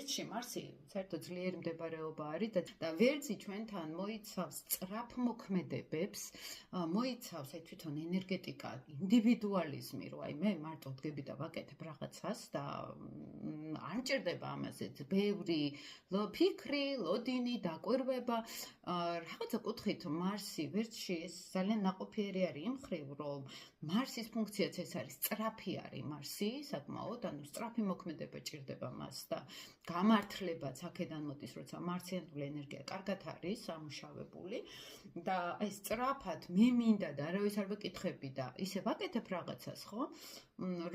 ვერცხლში მარსი საერთოდ ძლიერი მდებარეობა არის და ვერძი ჩვენთან მოიცავს სწრაფ მოქმედებებს, მოიცავს აი თვითონ ენერგეტიკა, ინდივიდუალიზმი, რომ აი მე მარტო ვდგები და ვაკეთებ რაღაცას და არ მჭირდება ამაზე ბევრი ფიქრი, ლოდინი, დაკვირვება. რაღაცა კუთხით მარსი ვერცხლში ეს ძალიან ნაყოფიერი არის იმ მხრივ, რომ მარსის ფუნქციაც ეს არის სწრაფი არის მარსი, საკმაოდ, ანუ სწრაფი მოქმედება ჭირდება მას და გამართლებაც აქედან მოდის, როცა მარსიანული ენერგია კარგად არის ამუშავებული და აი სწრაფად მე მინდა და არავის არ ვეკითხები და ისე ვაკეთებ რაღაცას, ხო?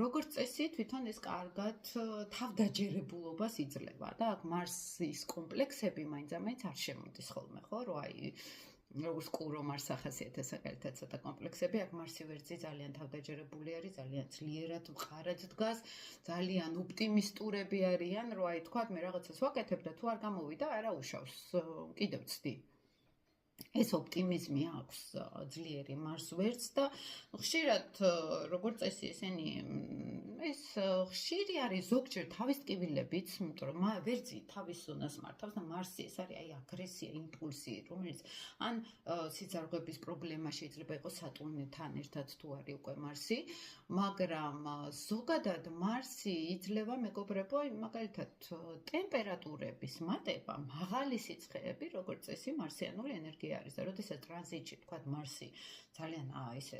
როგორც წესი თვითონ ეს კარგად თავდაჯერებულობას იძლევა და აქ მარსის კომპლექსები მაინც არ შემოდის ხოლმე, ხო? რომ აი როგორც კურო მარს ახასიათებს საკეთეთ ცოტა კომპლექსები, აქ მარსი ვერძი ძალიან თავდაჯერებული არის, ძალიან ძლიერად მყარად დგას, ძალიან ოპტიმისტურები არიან, რომ აი თქვათ მე რაღაცას ვაკეთებ და თუ არ გამოვიდა, არა უშავს, კიდევ ვცდი. ეს ოპტიმიზმი აქვს ძლიერი მარს ვერძს და ხშირად როგორც წესი ესენი ეს ხშირი არის ზოგჯერ თავის ტკივილებიც, იმიტომ რომ ვერძი თავის ზონას მართავს და მარსი ეს არის აი აგრესია, იმპულსი, რომელიც ან სიძარღვების პრობლემა შეიძლება იყოს სატურნთან ერთად თუ არის უკვე მარსი, მაგრამ ზოგადად მარსი იძლევა მეგობრებო, მაგალითად ტემპერატურების მატება, მაღალი სიცხეები, როგორც წესი მარსიანული ენერგია არის და როდესაც ტრანზიტში თქვათ მარსი ძალიან ისე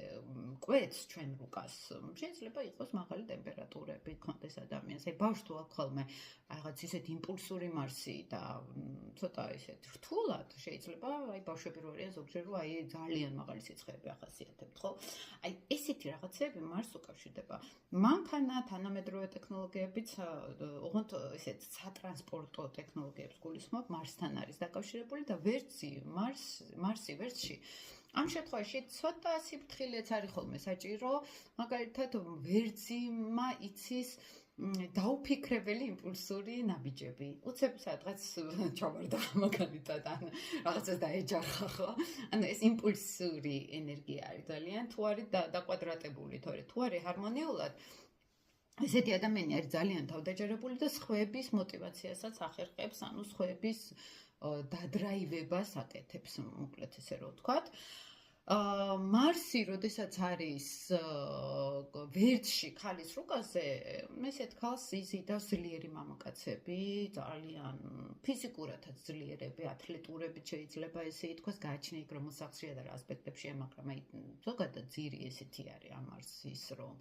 კვეთს ჩვენ რუკას, შეიძლება იყოს მაღალი ტემპერატურები გქონდეს ადამიანს. აი ბავშვს თუ აქვს ხოლმე რაღაც ისეთ იმპულსური მარსი და ცოტა ისეთ რთულად შეიძლება აი ბავშვები რო არიან ზოგჯერ რომ აი ძალიან მაღალი სიცხეები ახასიათებთ, ხო? აი ესეთი რაღაცები მარსს უკავშირდება. მანქანა, თანამედროვე ტექნოლოგიებიც, ოღონდ ისეთ სატრანსპორტო ტექნოლოგიებს გულისხმობ, მარსთან არის დაკავშირებული და მარსი ვერცხლში ამ შემთხვევაში ცოტა სიფრთხილეც არის ხოლმე საჭირო, მაგალითად ვერძიმა იცის დაუფიქრებელი იმპულსური ნაბიჯები. უცებ სადღაც ჩავარდა მაგალითად ან რაღაცას დაეჯახა, ხო? ანუ ეს იმპულსური ენერგია არის ძალიან თუ არის დაკვადრატებული, თორე თუ არის ჰარმონიულად ესეთი ადამიანი არის ძალიან თავდაჯერებული და სხვების мотиваციასაც ახერხებს, ანუ სხვების დადრაივებას აკეთებს, მოკლედ ესე რომ ვთქვათ. მარსი, როდესაც არის ვერძში ქალის რუკაზე, ესეთ ქალს იზიდავს ძლიერი მამაკაცები, ძალიან ფიზიკურადაც ძლიერები, ათლეტურები შეიძლება ესე ითქვას, გააჩნია იქ რომ მოსახსრიად არ ასპექტებში, მაგრამ აი ზოგადად ძირი ესეთი არის ამ მარსის, რომ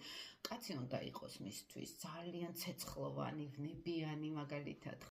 კაცი უნდა იყოს მისთვის ძალიან ცეცხლოვანი, ვნებიანი მაგალითად,